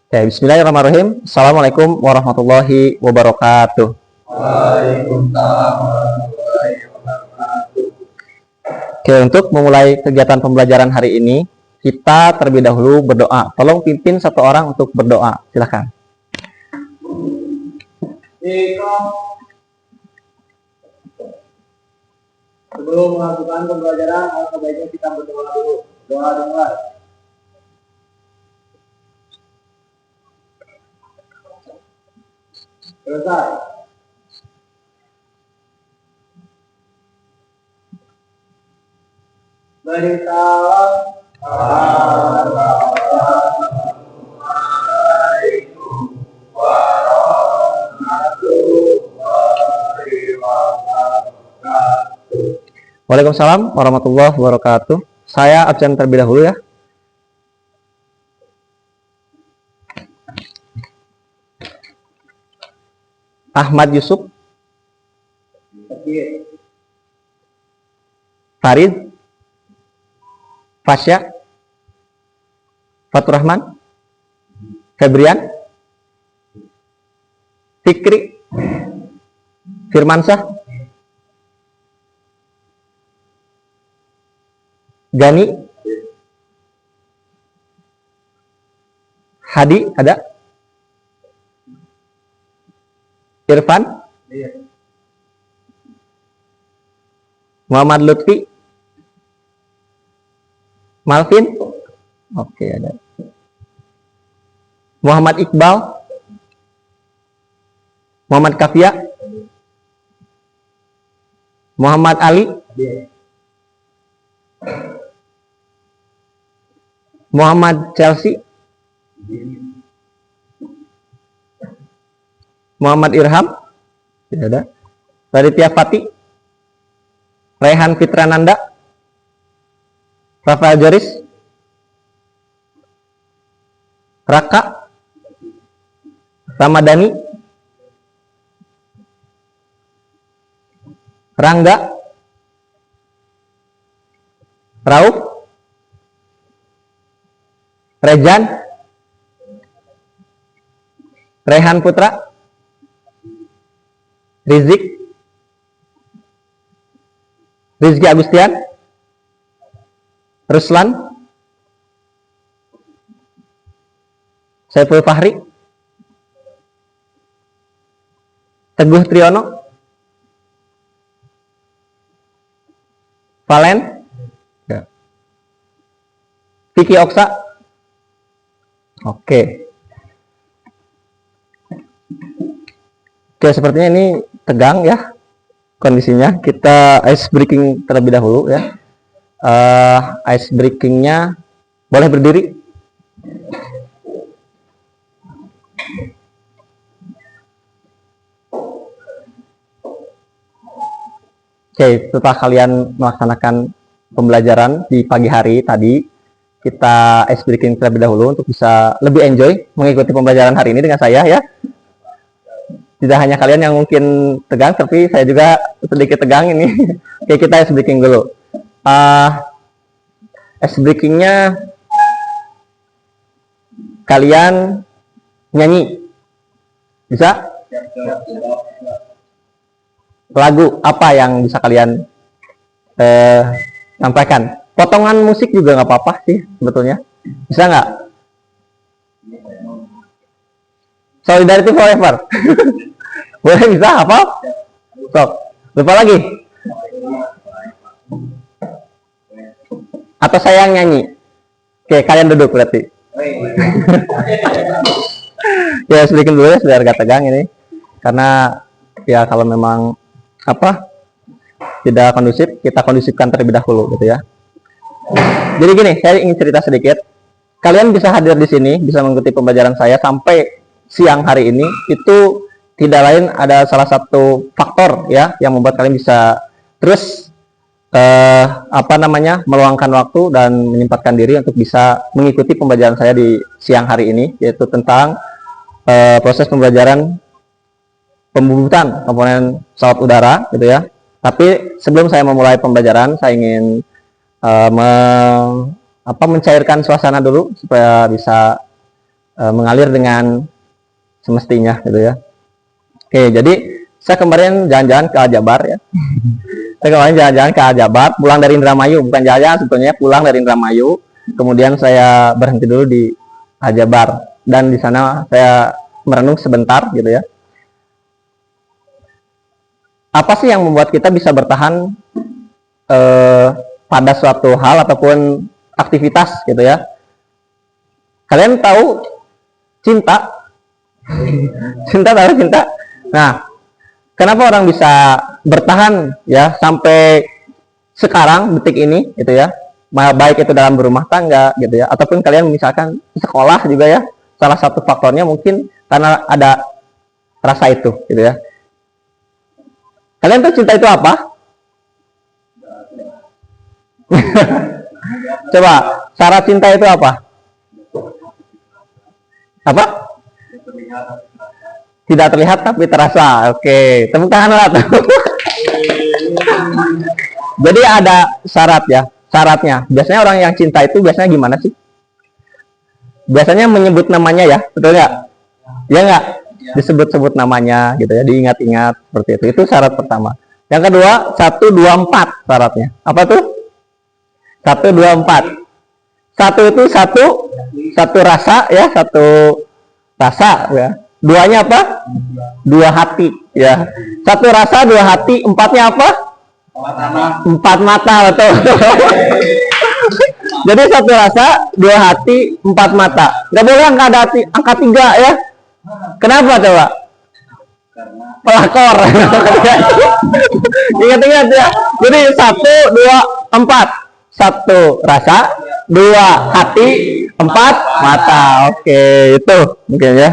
Ya, bismillahirrahmanirrahim. Assalamualaikum warahmatullahi wabarakatuh. Waalaikumsalam warahmatullahi wabarakatuh. Oke, untuk memulai kegiatan pembelajaran hari ini, kita terlebih dahulu berdoa. Tolong pimpin satu orang untuk berdoa. Silakan. Sebelum melakukan pembelajaran, alangkah baiknya kita berdoa dulu. Doa dimulai. Selesai. Waalaikumsalam Waalaikumsalam warahmatullahi wabarakatuh. Saya absen terlebih dahulu ya. Ahmad Yusuf, Farid, Fasya, Faturrahman, Febrian, Fikri, Firmansyah, Gani, Hadi ada, Irfan, Muhammad Lutfi, Malvin, oke ada, Muhammad Iqbal, Muhammad Kafia, Muhammad Ali, Muhammad Chelsea, Muhammad Irham, tidak ada, Raditya Fatih, Rehan Fitrananda, Rafael Joris, Raka, Ramadhani, Rangga, Rauf, Rejan, Rehan Putra, Rizik, Rizky Agustian, Ruslan, Saiful Fahri, Teguh Triyono, Valen, Vicky Oksa. Oke, sepertinya ini tegang ya kondisinya. Kita ice breaking terlebih dahulu ya. Ice breakingnya boleh berdiri. Oke, setelah kalian melaksanakan pembelajaran di pagi hari tadi, kita ice breaking terlebih dahulu untuk bisa lebih enjoy mengikuti pembelajaran hari ini dengan saya ya. Tidak hanya kalian yang mungkin tegang, tapi saya juga sedikit tegang ini. Oke, kita ice breaking dulu. Ice breakingnya kalian nyanyi, bisa? Lagu apa yang bisa kalian sampaikan? Potongan musik juga nggak apa-apa sih sebetulnya. Bisa nggak? Solidarity Forever. Boleh, bisa apa? Sok. Lupa lagi. Atau saya yang nyanyi? Oke, kalian duduk berarti. Ya, sedikit dulu ya, biar gak tegang ini. Karena ya kalau memang tidak kondusif, kita kondusifkan terlebih dahulu gitu ya. Jadi gini, saya ingin cerita sedikit. Kalian bisa hadir di sini, bisa mengikuti pembelajaran saya sampai siang hari ini, itu tidak lain ada salah satu faktor ya yang membuat kalian bisa terus meluangkan waktu dan menyempatkan diri untuk bisa mengikuti pembelajaran saya di siang hari ini, yaitu tentang proses pembelajaran pembubutan komponen pesawat udara gitu ya. Tapi sebelum saya memulai pembelajaran, saya ingin mencairkan suasana dulu supaya bisa mengalir dengan semestinya gitu ya. Oke, jadi saya kemarin jalan-jalan ke Aljabar ya. Saya kemarin jalan-jalan ke Aljabar, pulang dari Indramayu, bukan jalan sebetulnya, pulang dari Indramayu. Kemudian saya berhenti dulu di Aljabar dan di sana saya merenung sebentar gitu ya. Apa sih yang membuat kita bisa bertahan pada suatu hal ataupun aktivitas gitu ya? Kalian tahu cinta? Cinta, tahu cinta? Nah, kenapa orang bisa bertahan ya sampai sekarang detik ini gitu ya? Baik itu dalam berumah tangga gitu ya, ataupun kalian misalkan sekolah juga ya. Salah satu faktornya mungkin karena ada rasa itu gitu ya. Kalian tahu cinta itu apa? Coba, syarat cinta itu apa? Apa? Tidak terlihat tapi terasa. Oke, tepuk tangan lah. Jadi ada syarat ya, syaratnya. Biasanya orang yang cinta itu biasanya gimana sih? Biasanya menyebut namanya ya, betul nggak? Ya nggak? Disebut-sebut namanya gitu ya, diingat-ingat seperti itu. Itu syarat pertama. Yang kedua, 1, 2, 4 syaratnya. Apa tuh? 1, 2, 4. Satu itu satu rasa ya, satu rasa ya. Duanya apa? 2 hati ya. 1 rasa, 2 hati, 4-nya apa? 4 mata, betul. Jadi 1 rasa, 2 hati, 4 mata. Nggak boleh angka 3 ya. Kenapa coba? Pelakor. Ingat-ingat ya. Jadi 1, 2, 4. 1 rasa, 2 hati, 4 mata. Oke, itu mungkin ya.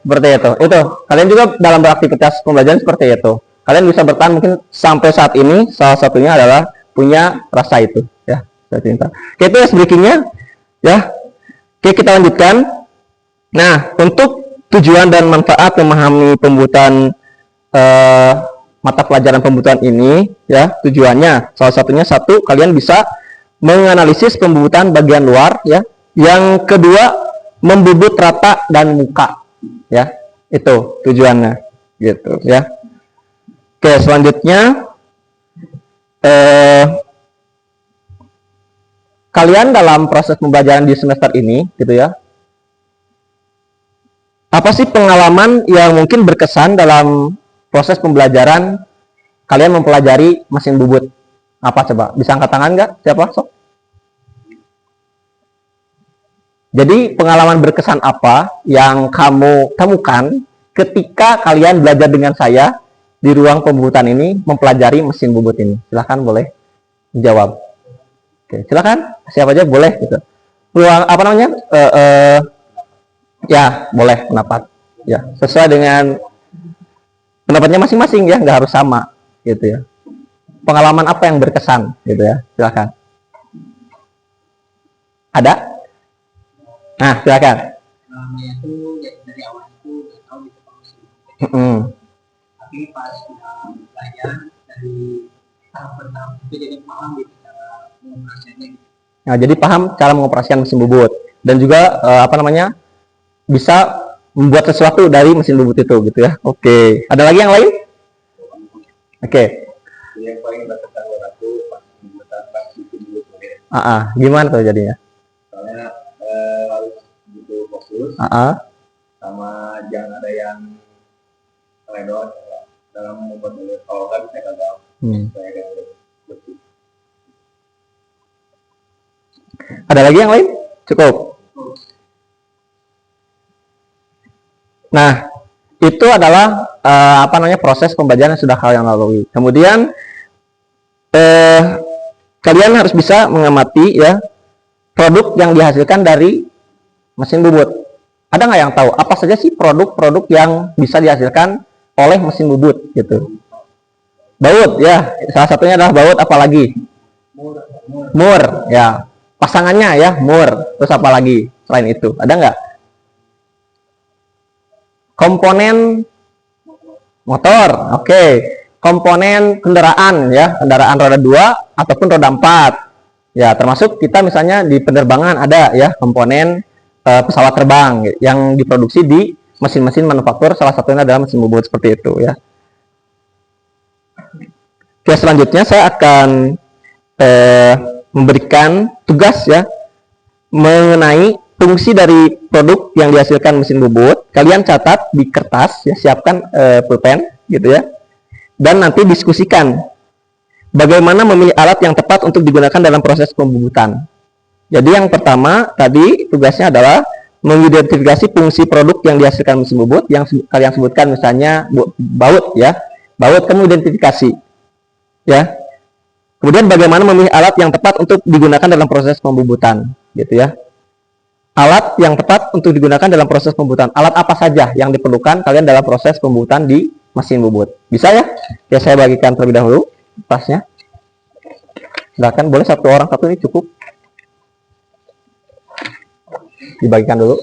Seperti itu. Itu. Kalian juga dalam beraktivitas pembelajaran seperti itu. Kalian bisa bertahan mungkin sampai saat ini. Salah satunya adalah punya rasa itu ya. Cinta. Oke, itu breakingnya ya. Oke, kita lanjutkan. Nah, untuk tujuan dan manfaat memahami pembuatan mata pelajaran pembuatan ini ya, tujuannya salah satunya 1, kalian bisa menganalisis pembubutan bagian luar ya. Yang kedua, membubut rata dan muka ya. Itu tujuannya gitu ya. Oke, selanjutnya kalian dalam proses pembelajaran di semester ini gitu ya, apa sih pengalaman yang mungkin berkesan dalam proses pembelajaran kalian mempelajari mesin bubut? Apa coba? Bisa angkat tangan nggak? Siapa? Sok. Jadi pengalaman berkesan apa yang kamu temukan ketika kalian belajar dengan saya di ruang pembubutan ini mempelajari mesin bubut ini? Silahkan boleh jawab. Oke, silakan. Siapa aja boleh gitu. Ruang apa namanya? Ya, boleh pendapat. Ya, sesuai dengan pendapatnya masing-masing ya, nggak harus sama gitu ya. Pengalaman apa yang berkesan gitu ya? Silakan. Ada? Nah, silakan. Itu dari awal itu nggak tahu gitu tapi pas belajar dari tahap pertama itu jadi paham gitu cara mengoperasikannya gitu. Nah, jadi paham cara mengoperasikan mesin bubut dan juga apa namanya, bisa membuat sesuatu dari mesin bubut itu gitu ya. Oke, ada lagi yang lain? Oke. Yang paling berkesan buat aku pas pembuatan pas bikin bubut Gimana tuh jadinya? soalnya harus butuh fokus sama jangan ada yang teledor dalam membuat bubut. Kalau nggak bisa gagal. Saya gagal betul. Ada lagi yang lain? Cukup. Nah, itu adalah apa namanya, proses pembelajaran yang sudah kalian lalui. Kemudian kalian harus bisa mengamati ya produk yang dihasilkan dari mesin bubut. Ada nggak yang tahu apa saja sih produk-produk yang bisa dihasilkan oleh mesin bubut gitu? Baut ya, salah satunya adalah baut. Apalagi? Mur ya, pasangannya ya mur. Terus apa lagi selain itu? Ada nggak? Komponen motor, oke. Komponen kendaraan ya, kendaraan roda 2 ataupun roda 4 ya, termasuk kita misalnya di penerbangan ada ya komponen pesawat terbang yang diproduksi di mesin-mesin manufaktur, salah satunya adalah mesin bobot seperti itu ya. Oke, selanjutnya saya akan memberikan tugas ya mengenai fungsi dari produk yang dihasilkan mesin bobot. Kalian catat di kertas ya, siapkan pulpen gitu ya, dan nanti diskusikan bagaimana memilih alat yang tepat untuk digunakan dalam proses pembobotan. Jadi yang pertama tadi tugasnya adalah mengidentifikasi fungsi produk yang dihasilkan mesin bobot yang kalian sebutkan, misalnya baut ya, baut kamu identifikasi ya. Kemudian bagaimana memilih alat yang tepat untuk digunakan dalam proses pembobotan gitu ya. Alat yang tepat untuk digunakan dalam proses pembobotan, alat apa saja yang diperlukan kalian dalam proses pembobotan di mesin bobot. Bisa ya? Ya, saya bagikan terlebih dahulu pasnya. Silakan, boleh satu orang satu, ini cukup. Dibagikan dulu.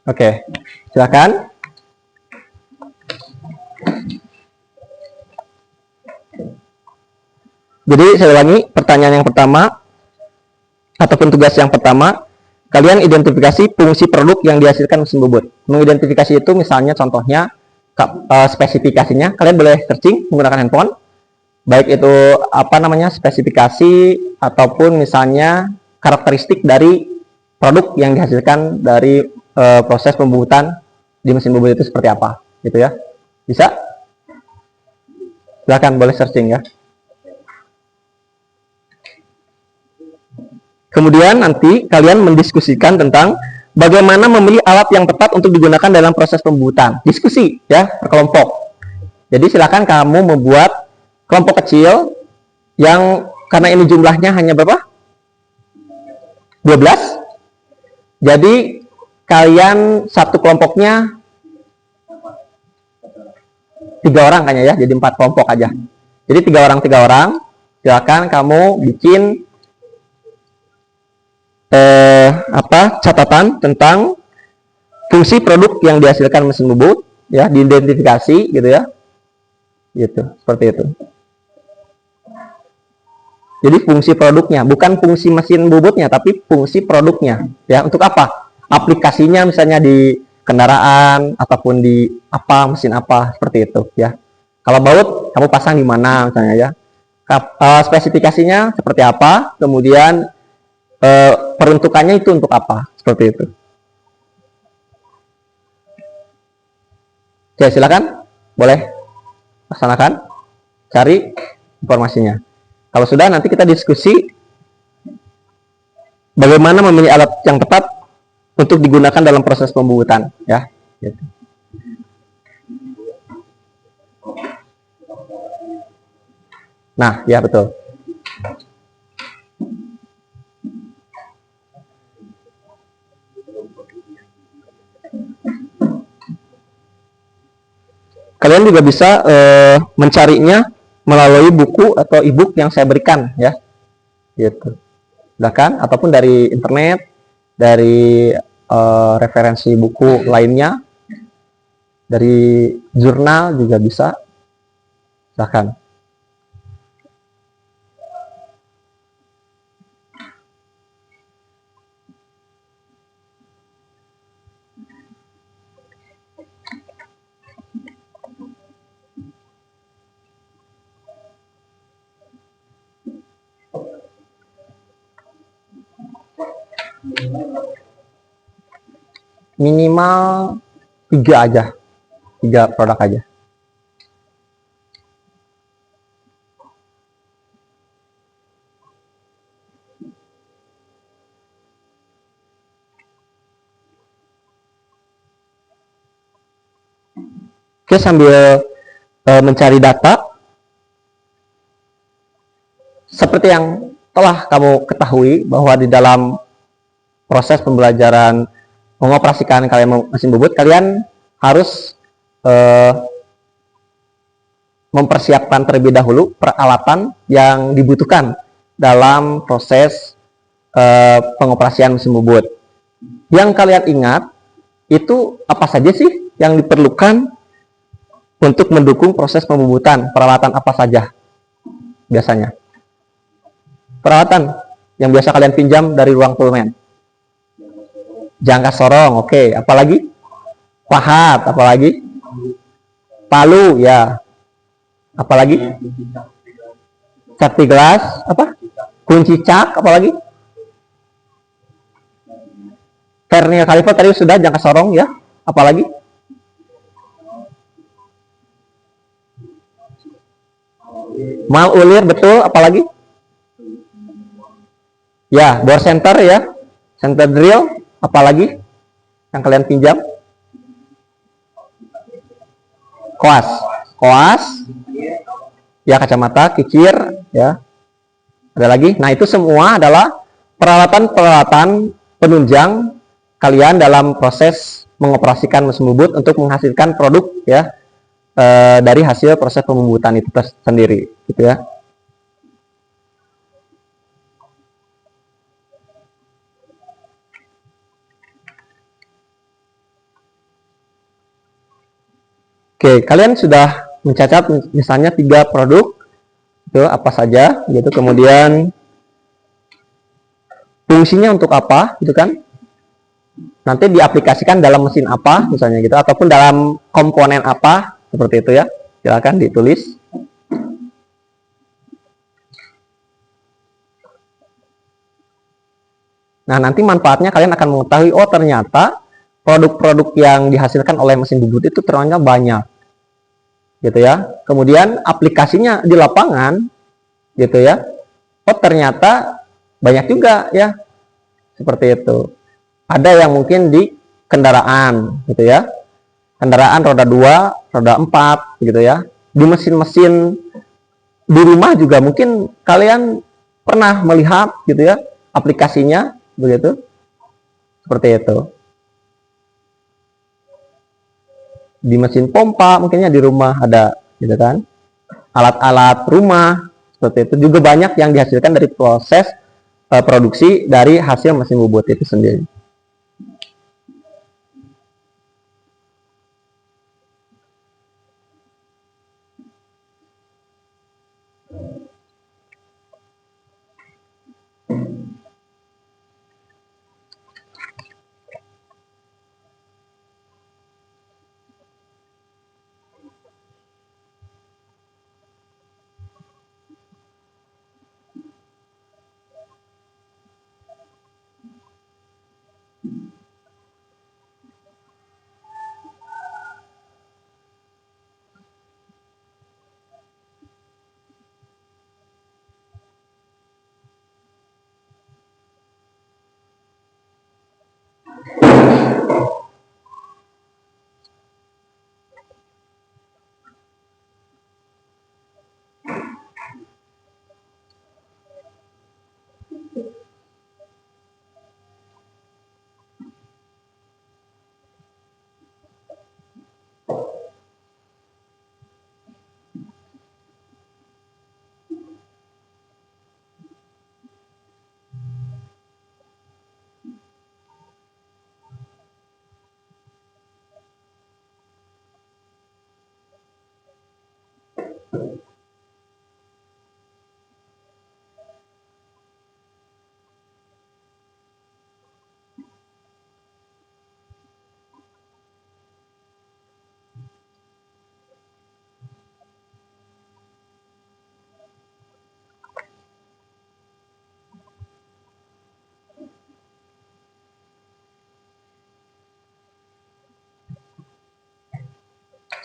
Oke, silakan. Jadi saya ulangi, pertanyaan yang pertama ataupun tugas yang pertama, kalian identifikasi fungsi produk yang dihasilkan mesin bobot. Mengidentifikasi itu misalnya contohnya spesifikasinya, kalian boleh searching menggunakan handphone, baik itu apa namanya spesifikasi ataupun misalnya karakteristik dari produk yang dihasilkan dari proses pembobotan di mesin bobot itu seperti apa, gitu ya. Bisa? Silakan, boleh searching ya. Kemudian nanti kalian mendiskusikan tentang bagaimana memilih alat yang tepat untuk digunakan dalam proses pembobotan. Diskusi ya, per kelompok. Jadi silakan kamu membuat kelompok kecil yang karena ini jumlahnya hanya berapa? 12. Jadi kalian satu kelompoknya 3 orang kayaknya ya, jadi 4 kelompok aja. Jadi 3 orang. Silakan kamu bikin catatan tentang fungsi produk yang dihasilkan mesin bobot ya, diidentifikasi gitu ya, gitu, seperti itu. Jadi fungsi produknya, bukan fungsi mesin bobotnya, tapi fungsi produknya ya. Untuk apa? Aplikasinya misalnya di kendaraan ataupun di apa, mesin apa, seperti itu ya. Kalau baut kamu pasang di mana misalnya ya, spesifikasinya seperti apa, kemudian peruntukannya itu untuk apa, seperti itu. Oke, silakan, boleh laksanakan, cari informasinya. Kalau sudah, nanti kita diskusi bagaimana memilih alat yang tepat untuk digunakan dalam proses pembobotan ya, gitu. Nah ya, betul. Kalian juga bisa mencarinya melalui buku atau e-book yang saya berikan ya, gitu. Bahkan ataupun dari internet, dari referensi buku lainnya, dari jurnal juga bisa. Bahkan minimal 3 aja, 3 produk aja. Oke, sambil mencari data seperti yang telah kamu ketahui bahwa di dalam proses pembelajaran mengoperasikan kalian mesin bubut, kalian harus mempersiapkan terlebih dahulu peralatan yang dibutuhkan dalam proses pengoperasian mesin bubut. Yang kalian ingat itu apa saja sih yang diperlukan untuk mendukung proses pembubutan? Peralatan apa saja biasanya? Peralatan yang biasa kalian pinjam dari ruang Pullman. Jangka sorong, oke. Apalagi? Pahat, apalagi? Palu, ya. Apalagi? Cat gelas, apa? Kunci cak, apalagi? Vernier caliper tadi sudah, jangka sorong, ya. Apalagi? Mal ulir, betul. Apalagi? Ya, bore center, ya. Center drill, apalagi yang kalian pinjam? Koas, koas, ya, kacamata, kikir, ya. Ada lagi. Nah, itu semua adalah peralatan-peralatan penunjang kalian dalam proses mengoperasikan mesin bubut untuk menghasilkan produk, ya, dari hasil proses pembubutan itu sendiri, gitu ya. Oke, kalian sudah mencatat misalnya 3 produk, itu apa saja, gitu. Kemudian fungsinya untuk apa, gitu kan? Nanti diaplikasikan dalam mesin apa, misalnya gitu, ataupun dalam komponen apa, seperti itu ya. Silakan ditulis. Nah, nanti manfaatnya kalian akan mengetahui, oh ternyata produk-produk yang dihasilkan oleh mesin bubut itu ternyata banyak, gitu ya. Kemudian aplikasinya di lapangan, gitu ya. Oh ternyata banyak juga ya, seperti itu. Ada yang mungkin di kendaraan, gitu ya. Kendaraan roda 2, roda 4, gitu ya. Di mesin-mesin di rumah juga mungkin kalian pernah melihat, gitu ya, aplikasinya, begitu. Seperti itu. Di mesin pompa mungkinnya di rumah ada, gitu kan. Alat-alat rumah seperti itu juga banyak yang dihasilkan dari proses produksi dari hasil mesin bubut itu sendiri.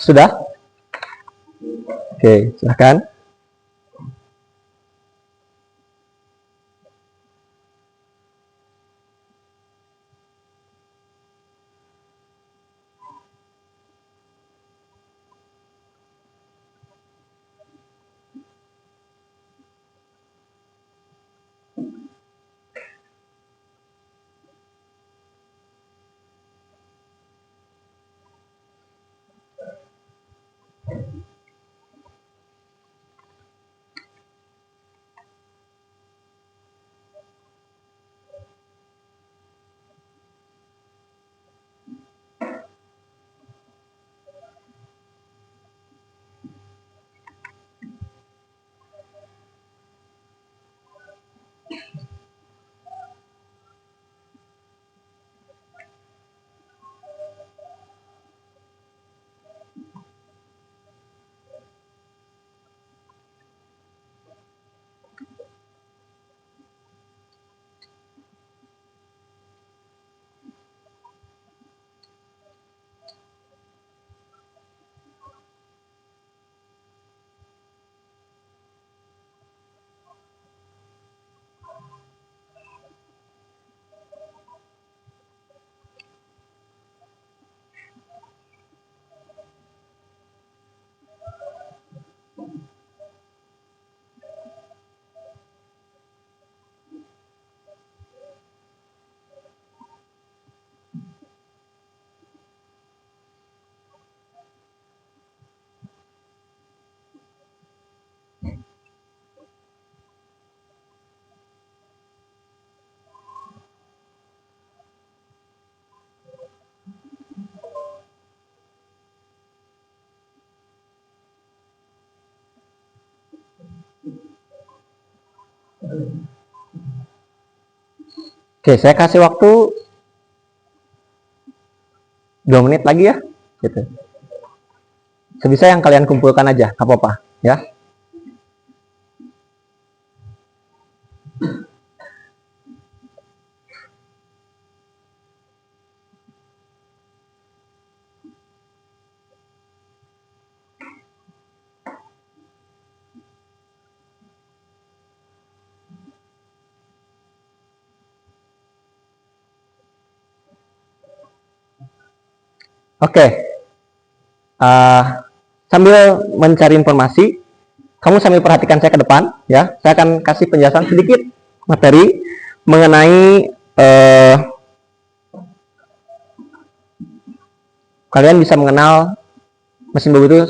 Sudah? Oke, silahkan. Oke, saya kasih waktu 2 menit lagi ya, gitu. Sebisa yang kalian kumpulkan aja, nggak apa-apa, ya. Oke, sambil mencari informasi, kamu sambil perhatikan saya ke depan, ya. Saya akan kasih penjelasan sedikit materi mengenai kalian bisa mengenal mesin bob itu